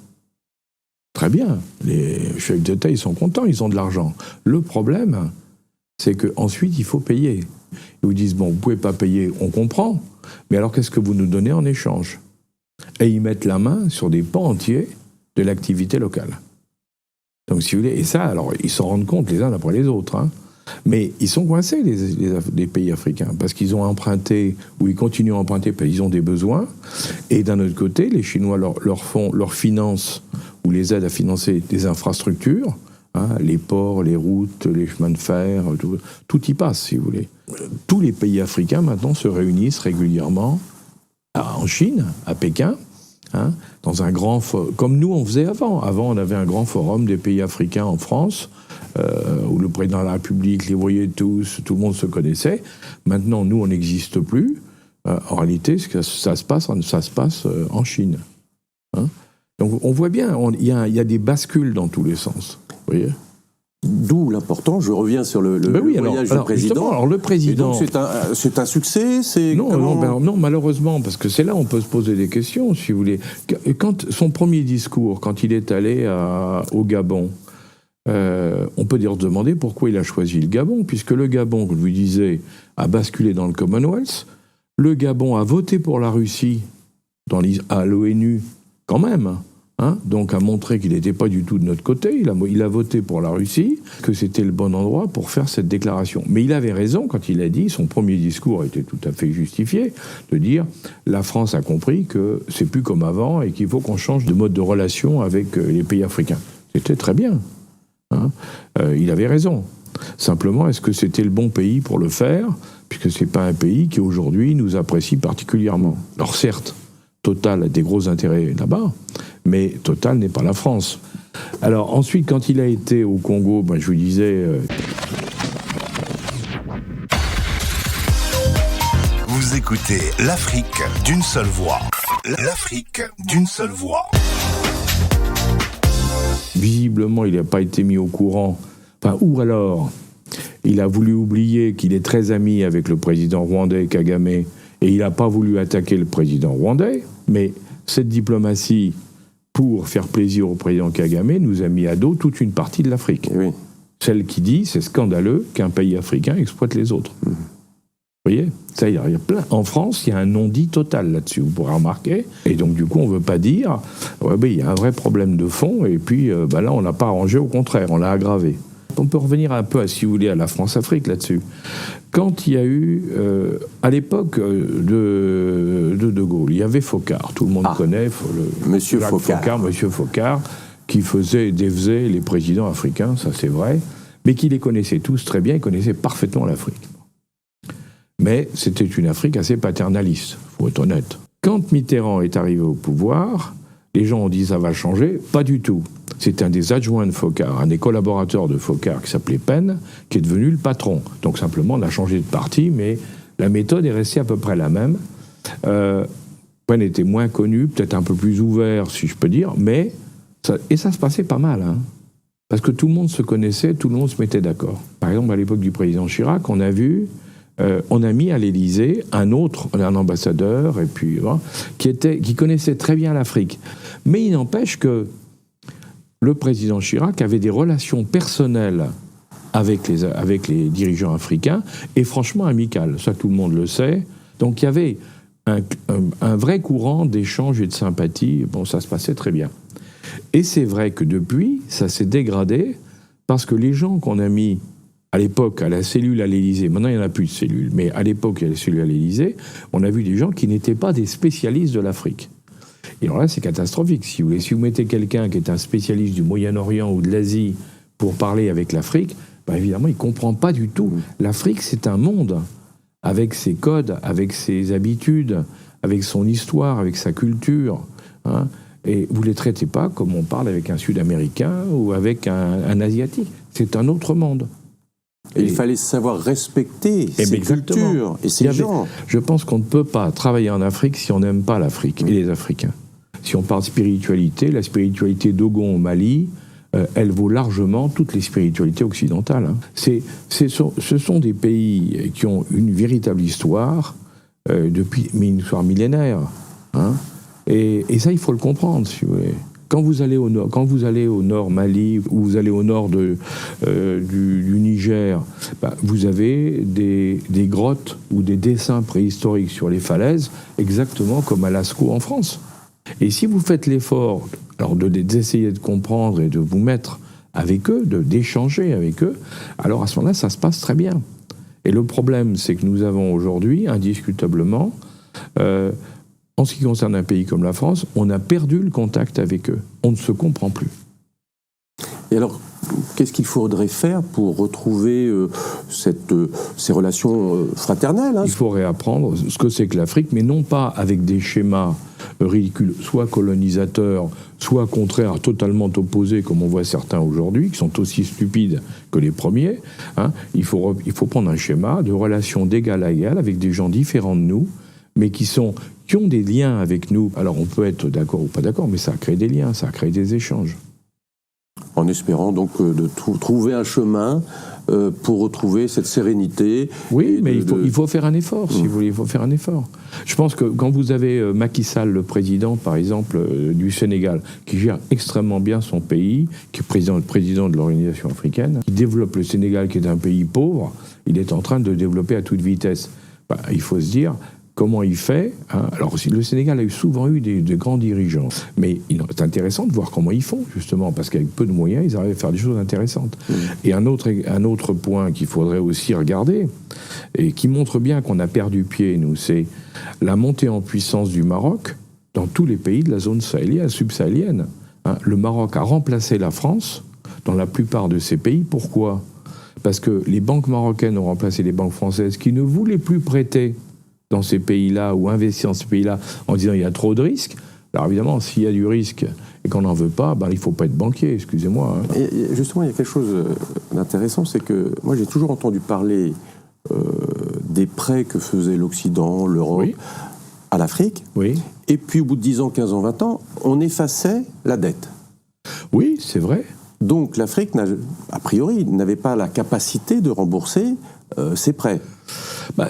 Très bien. Les chefs d'État, ils sont contents, ils ont de l'argent. Le problème, c'est qu'ensuite, il faut payer. Ils vous disent, bon, vous ne pouvez pas payer, on comprend, mais alors qu'est-ce que vous nous donnez en échange ? Et ils mettent la main sur des pans entiers de l'activité locale. Donc, si vous voulez, et ça, alors, ils s'en rendent compte les uns après les autres, hein. Mais ils sont coincés, les pays africains, parce qu'ils ont emprunté, ou ils continuent à emprunter, parce qu'ils ont des besoins, et d'un autre côté, les Chinois leur financent, ou les aident à financer des infrastructures, hein, les ports, les routes, les chemins de fer, tout y passe, si vous voulez. Tous les pays africains, maintenant, se réunissent régulièrement en Chine, à Pékin, hein, dans un grand forum, comme nous on faisait avant. Avant, on avait un grand forum des pays africains en France, où le président de la République les voyait tous, tout le monde se connaissait. Maintenant, nous, on n'existe plus. En réalité, ça se passe en Chine. Hein. Donc, on voit bien, il y a des bascules dans tous les sens. Vous voyez ? D'où l'important, je reviens sur le voyage du président. Alors, le président... Donc c'est un succès, non, malheureusement, parce que c'est là où on peut se poser des questions, si vous voulez. Quand son premier discours, quand il est allé au Gabon, on peut dire se demander pourquoi il a choisi le Gabon, puisque le Gabon, comme je vous disais, a basculé dans le Commonwealth. Le Gabon a voté pour la Russie à l'ONU, quand même, hein, donc a montré qu'il n'était pas du tout de notre côté. Il a voté pour la Russie, que c'était le bon endroit pour faire cette déclaration. Mais il avait raison quand il a dit, son premier discours était tout à fait justifié, de dire la France a compris que c'est plus comme avant et qu'il faut qu'on change de mode de relation avec les pays africains. C'était très bien. Hein, il avait raison. Simplement, est-ce que c'était le bon pays pour le faire, puisque c'est pas un pays qui aujourd'hui nous apprécie particulièrement. Alors certes, Total a des gros intérêts là-bas, mais Total n'est pas la France. Alors ensuite, quand il a été au Congo, je vous disais... Vous écoutez l'Afrique d'une seule voix. L'Afrique d'une seule voix. Visiblement, il n'a pas été mis au courant. Ou alors, il a voulu oublier qu'il est très ami avec le président rwandais Kagame, et il n'a pas voulu attaquer le président rwandais. Mais cette diplomatie, pour faire plaisir au président Kagame, nous a mis à dos toute une partie de l'Afrique. Oui. Celle qui dit c'est scandaleux qu'un pays africain exploite les autres. Vous voyez ? Ça, il y a plein. En France, il y a un non-dit total là-dessus, vous pourrez remarquer. Et donc, du coup, on ne veut pas dire il y a un vrai problème de fond, et puis là, on n'a pas arrangé, au contraire, on l'a aggravé. On peut revenir un peu, si vous voulez, à la France-Afrique là-dessus. Quand il y a eu, à l'époque de Gaulle, il y avait Foccart, tout le monde connaît Monsieur Foccart, qui défaisait les présidents africains, ça c'est vrai, mais qui les connaissait tous très bien, il connaissait parfaitement l'Afrique. Mais c'était une Afrique assez paternaliste, il faut être honnête. Quand Mitterrand est arrivé au pouvoir, les gens ont dit ça va changer. Pas du tout. C'est un des adjoints de Foccart, un des collaborateurs de Foccart qui s'appelait Penn, qui est devenu le patron. Donc simplement, on a changé de parti, mais la méthode est restée à peu près la même. Penn était moins connu, peut-être un peu plus ouvert, si je peux dire, mais ça se passait pas mal, hein. Parce que tout le monde se connaissait, tout le monde se mettait d'accord. Par exemple, à l'époque du président Chirac, on a mis à l'Élysée un ambassadeur, et puis qui connaissait très bien l'Afrique. Mais il n'empêche que le président Chirac avait des relations personnelles avec les dirigeants africains, et franchement amicales. Ça, tout le monde le sait. Donc il y avait un vrai courant d'échange et de sympathie. Bon, ça se passait très bien. Et c'est vrai que depuis, ça s'est dégradé, parce que les gens qu'on a mis à l'époque à la cellule à l'Élysée, maintenant il n'y en a plus de cellule, mais à l'époque il y a la cellule à l'Élysée, on a vu des gens qui n'étaient pas des spécialistes de l'Afrique. Et alors là, c'est catastrophique. Si vous mettez quelqu'un qui est un spécialiste du Moyen-Orient ou de l'Asie pour parler avec l'Afrique, ben évidemment, il ne comprend pas du tout. L'Afrique, c'est un monde, avec ses codes, avec ses habitudes, avec son histoire, avec sa culture, hein. Et vous ne les traitez pas comme on parle avec un Sud-Américain ou avec un Asiatique. C'est un autre monde. Et il fallait savoir respecter ces cultures et ces gens. Je pense qu'on ne peut pas travailler en Afrique si on n'aime pas l'Afrique et les Africains. Si on parle spiritualité, la spiritualité d'Ogon au Mali, elle vaut largement toutes les spiritualités occidentales, hein. Ce sont des pays qui ont une véritable histoire, mais une histoire millénaire, hein. Et ça, il faut le comprendre, si vous voulez. Quand vous allez au nord Mali, ou vous allez au nord du Niger, vous avez des grottes ou des dessins préhistoriques sur les falaises, exactement comme à Lascaux en France. Et si vous faites l'effort d'essayer de comprendre et de vous mettre avec eux, d'échanger avec eux, alors à ce moment-là, ça se passe très bien. Et le problème, c'est que nous avons aujourd'hui, indiscutablement, en ce qui concerne un pays comme la France, on a perdu le contact avec eux. On ne se comprend plus. Et alors, qu'est-ce qu'il faudrait faire pour retrouver ces relations fraternelles, hein? Il faut réapprendre ce que c'est que l'Afrique, mais non pas avec des schémas ridicules, soit colonisateurs, soit contraires, totalement opposés, comme on voit certains aujourd'hui, qui sont aussi stupides que les premiers, hein. Il faut prendre un schéma de relations d'égal à égal avec des gens différents de nous, mais qui ont des liens avec nous. Alors on peut être d'accord ou pas d'accord, mais ça crée des liens, ça crée des échanges. En espérant donc de trouver un chemin pour retrouver cette sérénité. Oui, mais il faut faire un effort, si vous voulez, il faut faire un effort. Je pense que quand vous avez Macky Sall, le président, par exemple, du Sénégal, qui gère extrêmement bien son pays, qui est président de l'Organisation africaine, qui développe le Sénégal, qui est un pays pauvre, il est en train de développer à toute vitesse. Il faut se dire... Comment il fait, hein? Alors, le Sénégal a souvent eu de grands dirigeants, mais c'est intéressant de voir comment ils font, justement, parce qu'avec peu de moyens, ils arrivent à faire des choses intéressantes. Et un autre point qu'il faudrait aussi regarder, et qui montre bien qu'on a perdu pied, nous, c'est la montée en puissance du Maroc dans tous les pays de la zone subsahélienne. Hein? Le Maroc a remplacé la France dans la plupart de ces pays. Pourquoi ? Parce que les banques marocaines ont remplacé les banques françaises qui ne voulaient plus prêter dans ces pays-là, ou investir dans ces pays-là, en disant il y a trop de risques. Alors évidemment, s'il y a du risque et qu'on n'en veut pas, il ne faut pas être banquier, excusez-moi. Hein. Et justement, il y a quelque chose d'intéressant, c'est que moi j'ai toujours entendu parler des prêts que faisait l'Occident, l'Europe, oui, à l'Afrique, oui, et puis au bout de 10 ans, 15 ans, 20 ans, on effaçait la dette. Oui, c'est vrai. Donc l'Afrique, a priori, n'avait pas la capacité de rembourser ses prêts.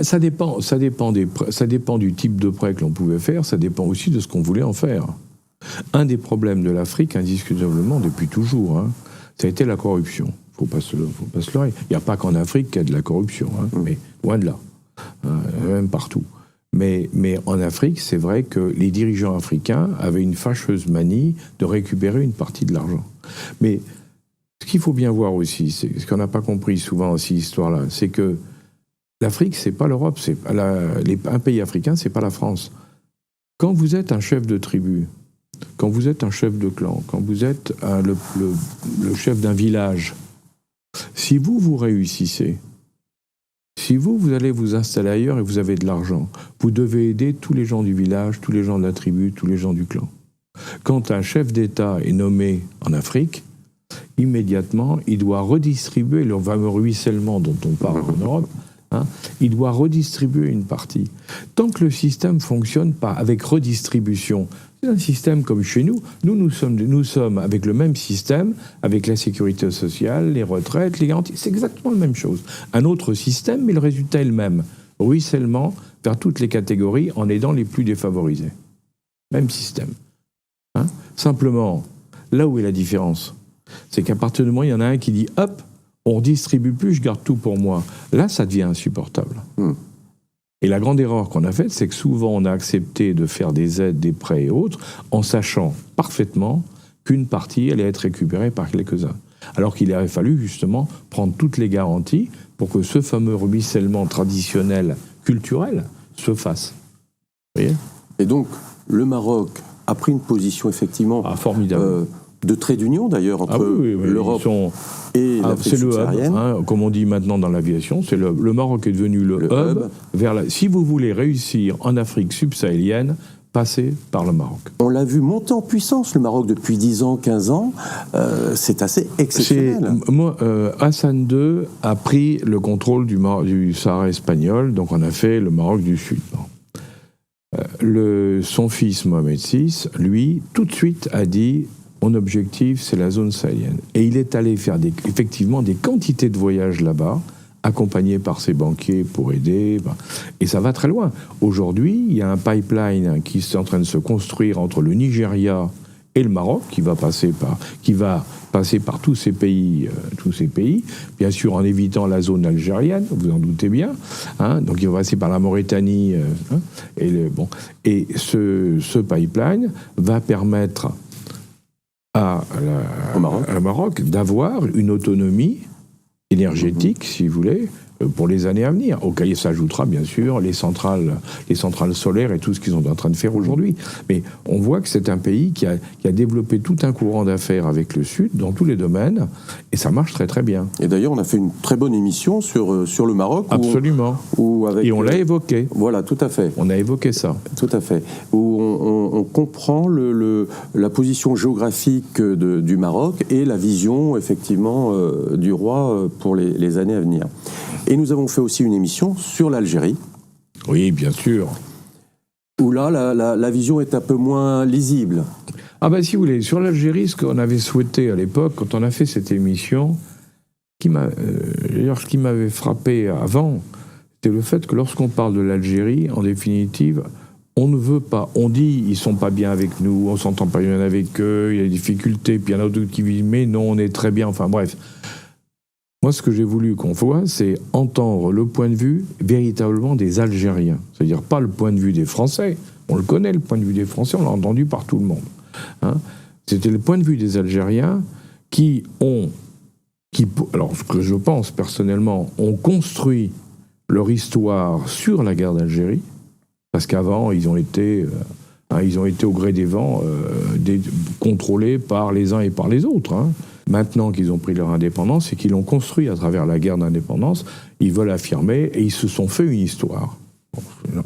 Ça dépend du type de prêt que l'on pouvait faire, ça dépend aussi de ce qu'on voulait en faire. Un des problèmes de l'Afrique, indiscutablement, depuis toujours, hein, ça a été la corruption. Faut pas se leurrer. Il n'y a pas qu'en Afrique qu'il y a de la corruption, hein, mais loin de là, hein, même partout. Mais en Afrique, c'est vrai que les dirigeants africains avaient une fâcheuse manie de récupérer une partie de l'argent. Mais ce qu'il faut bien voir aussi, c'est ce qu'on n'a pas compris souvent dans cette histoire-là, c'est que l'Afrique, c'est pas l'Europe, un pays africain, c'est pas la France. Quand vous êtes un chef de tribu, quand vous êtes un chef de clan, quand vous êtes le chef d'un village, si vous réussissez, si vous allez vous installer ailleurs et vous avez de l'argent, vous devez aider tous les gens du village, tous les gens de la tribu, tous les gens du clan. Quand un chef d'État est nommé en Afrique, immédiatement, il doit redistribuer le fameux ruissellement dont on parle en Europe. Il doit redistribuer une partie. Tant que le système fonctionne pas avec redistribution, c'est un système comme chez nous. Nous sommes avec le même système, avec la sécurité sociale, les retraites, les garanties. C'est exactement la même chose. Un autre système, mais le résultat est le même. Ruissellement vers toutes les catégories en aidant les plus défavorisés. Même système. Simplement, là où est la différence, c'est qu'à partir du moment où il y en a un qui dit « hop », on ne redistribue plus, je garde tout pour moi. Là, ça devient insupportable. Et la grande erreur qu'on a faite, c'est que souvent, on a accepté de faire des aides, des prêts et autres, en sachant parfaitement qu'une partie allait être récupérée par quelques-uns. Alors qu'il aurait fallu, justement, prendre toutes les garanties pour que ce fameux ruissellement traditionnel, culturel, se fasse. Vous voyez ? Et donc, le Maroc a pris une position, effectivement, formidable. De trait d'union, d'ailleurs, entre l'Europe et l'Afrique subsaharienne. C'est le hub, comme on dit maintenant dans l'aviation, c'est le Maroc est devenu le hub. Si vous voulez réussir en Afrique subsaharienne, passez par le Maroc. On l'a vu monter en puissance, le Maroc, depuis 10 ans, 15 ans. C'est assez exceptionnel. Hassan II a pris le contrôle du Sahara espagnol, donc on a fait le Maroc du Sud. Son fils, Mohamed VI, lui, tout de suite a dit... Mon objectif, c'est la zone sahélienne. Et il est allé faire effectivement des quantités de voyages là-bas, accompagné par ses banquiers pour aider. Et ça va très loin. Aujourd'hui, il y a un pipeline qui est en train de se construire entre le Nigeria et le Maroc, qui va passer par tous ces pays, bien sûr en évitant la zone algérienne, vous en doutez bien. Donc il va passer par la Mauritanie. Et ce pipeline va permettre au Maroc d'avoir une autonomie énergétique, si vous voulez, pour les années à venir, auquel s'ajoutera bien sûr les centrales solaires et tout ce qu'ils sont en train de faire aujourd'hui. Mais on voit que c'est un pays qui a développé tout un courant d'affaires avec le Sud dans tous les domaines, et ça marche très très bien. Et d'ailleurs, on a fait une très bonne émission sur le Maroc. Absolument. Et on l'a évoqué. Voilà, tout à fait. On a évoqué ça. Tout à fait. Où on comprend la position géographique du Maroc et la vision, effectivement, du roi pour les années à venir. Et nous avons fait aussi une émission sur l'Algérie. Oui, bien sûr. Où là, la vision est un peu moins lisible. Si vous voulez, sur l'Algérie, ce qu'on avait souhaité à l'époque, quand on a fait cette émission, ce qui m'avait frappé avant, c'était le fait que lorsqu'on parle de l'Algérie, en définitive, on ne veut pas, on dit ils sont pas bien avec nous, on s'entend pas bien avec eux, il y a des difficultés, puis il y en a d'autres qui disent mais non, on est très bien, enfin bref. Moi, ce que j'ai voulu qu'on voit, c'est entendre le point de vue véritablement des Algériens. C'est-à-dire pas le point de vue des Français. On le connaît, le point de vue des Français, on l'a entendu par tout le monde. C'était le point de vue des Algériens alors ce que je pense personnellement, ont construit leur histoire sur la guerre d'Algérie, parce qu'avant, ils ont été au gré des vents, contrôlés par les uns et par les autres. Maintenant qu'ils ont pris leur indépendance et qu'ils l'ont construit à travers la guerre d'indépendance, ils veulent affirmer et ils se sont fait une histoire.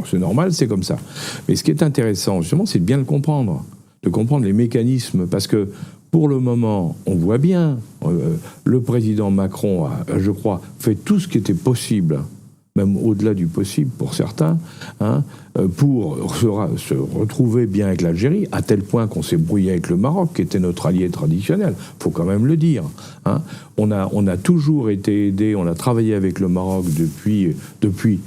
C'est normal, c'est comme ça. Mais ce qui est intéressant, justement, c'est de bien le comprendre, de comprendre les mécanismes, parce que pour le moment, on voit bien, le président Macron a, je crois, fait tout ce qui était possible, même au-delà du possible pour certains, pour se retrouver bien avec l'Algérie, à tel point qu'on s'est brouillé avec le Maroc, qui était notre allié traditionnel, faut quand même le dire. On a toujours été aidé, on a travaillé avec le Maroc depuis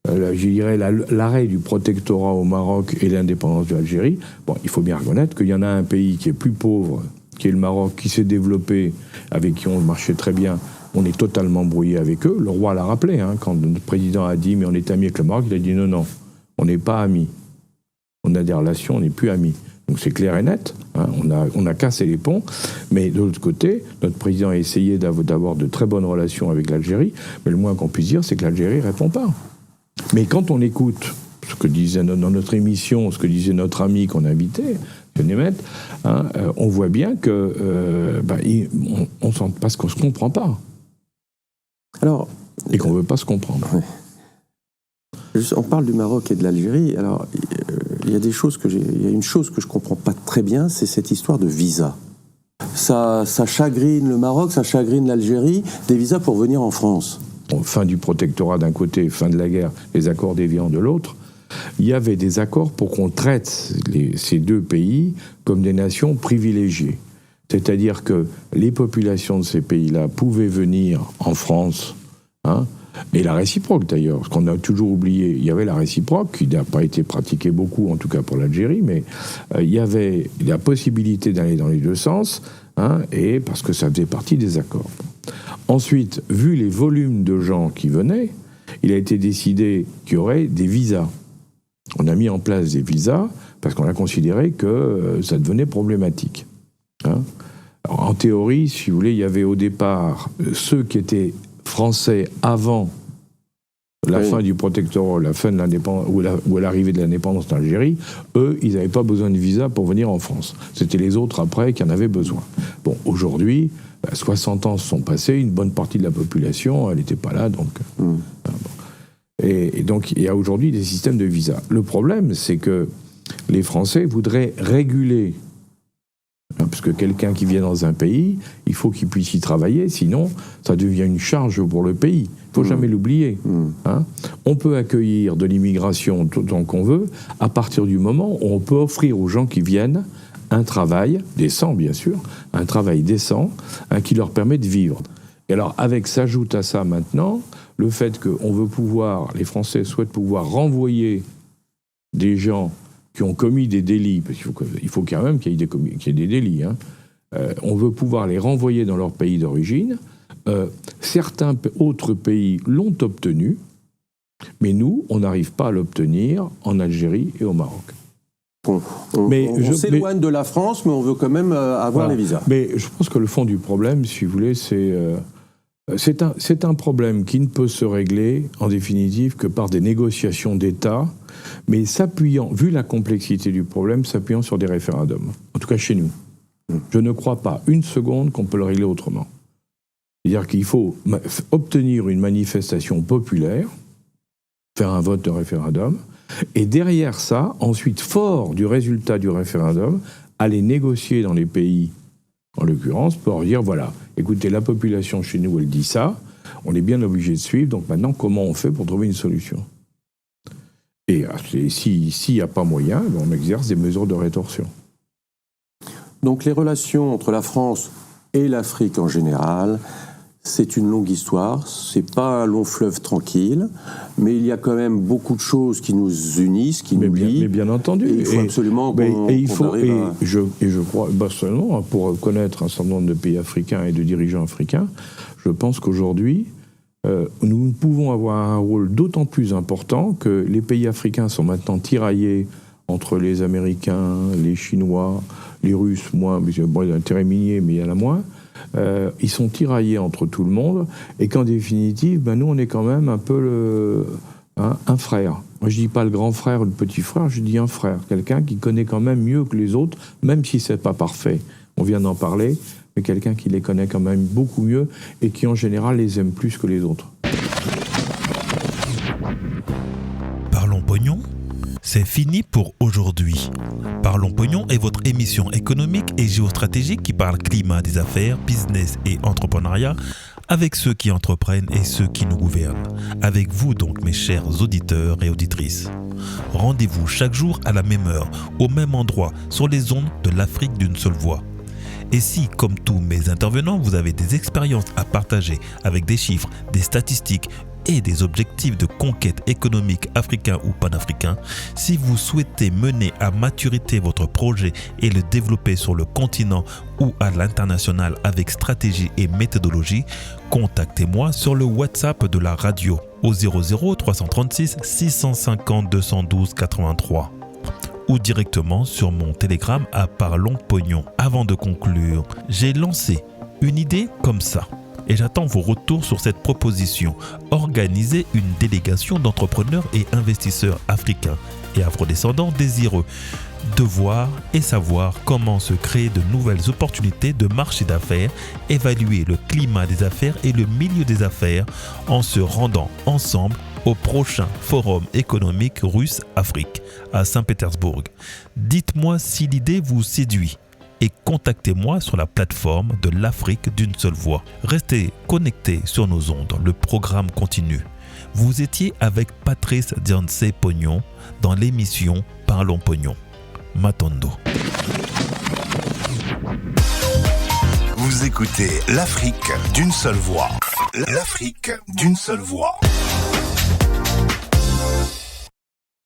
je dirais, l'arrêt du protectorat au Maroc et l'indépendance de l'Algérie. Bon, il faut bien reconnaître qu'il y en a un pays qui est plus pauvre, qui est le Maroc, qui s'est développé, avec qui on marchait très bien. On est totalement brouillé avec eux. Le roi l'a rappelé, quand notre président a dit « mais on est amis avec le Maroc », il a dit « non, on n'est pas amis. On a des relations, on n'est plus amis ». Donc c'est clair et net, on a cassé les ponts, mais de l'autre côté, notre président a essayé d'avoir de très bonnes relations avec l'Algérie, mais le moins qu'on puisse dire, c'est que l'Algérie ne répond pas. Mais quand on écoute ce que disait dans notre émission, ce que disait notre ami qu'on invitait, Német, on voit bien que on sent parce qu'on ne se comprend pas. Alors, Et qu'on ne veut pas se comprendre. Ouais. On parle du Maroc et de l'Algérie. Alors, il y a une chose que je ne comprends pas très bien, c'est cette histoire de visa. Ça chagrine le Maroc, ça chagrine l'Algérie, des visas pour venir en France. Fin du protectorat d'un côté, fin de la guerre, les accords d'Évian de l'autre. Il y avait des accords pour qu'on traite ces deux pays comme des nations privilégiées. C'est-à-dire que les populations de ces pays-là pouvaient venir en France, et la réciproque d'ailleurs, parce qu'on a toujours oublié, il y avait la réciproque, qui n'a pas été pratiquée beaucoup, en tout cas pour l'Algérie, mais il y avait la possibilité d'aller dans les deux sens, et parce que ça faisait partie des accords. Ensuite, vu les volumes de gens qui venaient, il a été décidé qu'il y aurait des visas. On a mis en place des visas parce qu'on a considéré que ça devenait problématique. Alors, en théorie, si vous voulez, il y avait au départ ceux qui étaient français avant la fin du protectorat, la fin de l'indépendance ou l'arrivée de l'indépendance d'Algérie. Eux, ils n'avaient pas besoin de visa pour venir en France. C'était les autres après qui en avaient besoin. Bon, aujourd'hui, 60 ans se sont passés, une bonne partie de la population, elle n'était pas là, donc. Et donc, il y a aujourd'hui des systèmes de visa. Le problème, c'est que les Français voudraient réguler. Parce que quelqu'un qui vient dans un pays, il faut qu'il puisse y travailler, sinon ça devient une charge pour le pays. Il ne faut jamais l'oublier. On peut accueillir de l'immigration autant qu'on veut, à partir du moment où on peut offrir aux gens qui viennent un travail, décent bien sûr, un travail décent, qui leur permet de vivre. Et alors, s'ajoute à ça maintenant le fait qu'on veut pouvoir, les Français souhaitent pouvoir renvoyer des gens qui ont commis des délits, parce qu'il faut quand même qu'il y ait des délits. On veut pouvoir les renvoyer dans leur pays d'origine. Certains autres pays l'ont obtenu, mais nous, on n'arrive pas à l'obtenir en Algérie et au Maroc. On s'éloigne de la France, mais on veut quand même avoir les visas. Mais je pense que le fond du problème, si vous voulez, c'est un problème qui ne peut se régler, en définitive, que par des négociations d'État, mais vu la complexité du problème, s'appuyant sur des référendums. En tout cas, chez nous. Je ne crois pas une seconde qu'on peut le régler autrement. C'est-à-dire qu'il faut obtenir une manifestation populaire, faire un vote de référendum, et derrière ça, ensuite, fort du résultat du référendum, aller négocier dans les pays, en l'occurrence, pour dire, voilà, écoutez, la population chez nous, elle dit ça, on est bien obligé de suivre, donc maintenant, comment on fait pour trouver une solution ? Et s'il n'y a pas moyen, on exerce des mesures de rétorsion. Donc les relations entre la France et l'Afrique en général, c'est une longue histoire, c'est pas un long fleuve tranquille, mais il y a quand même beaucoup de choses qui nous unissent, qui nous lient. Mais bien entendu. Et il faut absolument qu'on arrive à... Je crois, seulement, pour connaître un certain nombre de pays africains et de dirigeants africains, je pense qu'aujourd'hui, nous pouvons avoir un rôle d'autant plus important que les pays africains sont maintenant tiraillés entre les Américains, les Chinois, les Russes, moins, il y a intérêt minier, mais il y en a moins. Ils sont tiraillés entre tout le monde, et qu'en définitive, nous, on est quand même un peu un frère. Moi, je dis pas le grand frère ou le petit frère, je dis un frère, quelqu'un qui connaît quand même mieux que les autres, même si c'est pas parfait. On vient d'en parler, mais quelqu'un qui les connaît quand même beaucoup mieux et qui, en général, les aime plus que les autres. Parlons pognon, c'est fini pour aujourd'hui. Parlons pognon est votre émission économique et géostratégique qui parle climat des affaires, business et entrepreneuriat avec ceux qui entreprennent et ceux qui nous gouvernent. Avec vous donc, mes chers auditeurs et auditrices. Rendez-vous chaque jour à la même heure, au même endroit, sur les ondes de l'Afrique d'une seule voix. Et si, comme tous mes intervenants, vous avez des expériences à partager avec des chiffres, des statistiques et des objectifs de conquête économique africain ou panafricain, si vous souhaitez mener à maturité votre projet et le développer sur le continent ou à l'international avec stratégie et méthodologie, contactez-moi sur le WhatsApp de la radio au 00 336 650 212 83. Ou directement sur mon Telegram à Parlons Pognon. Avant de conclure, j'ai lancé une idée comme ça et j'attends vos retours sur cette proposition. Organiser une délégation d'entrepreneurs et investisseurs africains et afrodescendants désireux de voir et savoir comment se créer de nouvelles opportunités de marché d'affaires, évaluer le climat des affaires et le milieu des affaires en se rendant ensemble au prochain Forum économique russe-Afrique à Saint-Pétersbourg. Dites-moi si l'idée vous séduit et contactez-moi sur la plateforme de l'Afrique d'une seule voix. Restez connectés sur nos ondes, le programme continue. Vous étiez avec Patrice Diansé Pognon dans l'émission Parlons Pognon. Matondo. Vous écoutez l'Afrique d'une seule voix. L'Afrique d'une seule voix.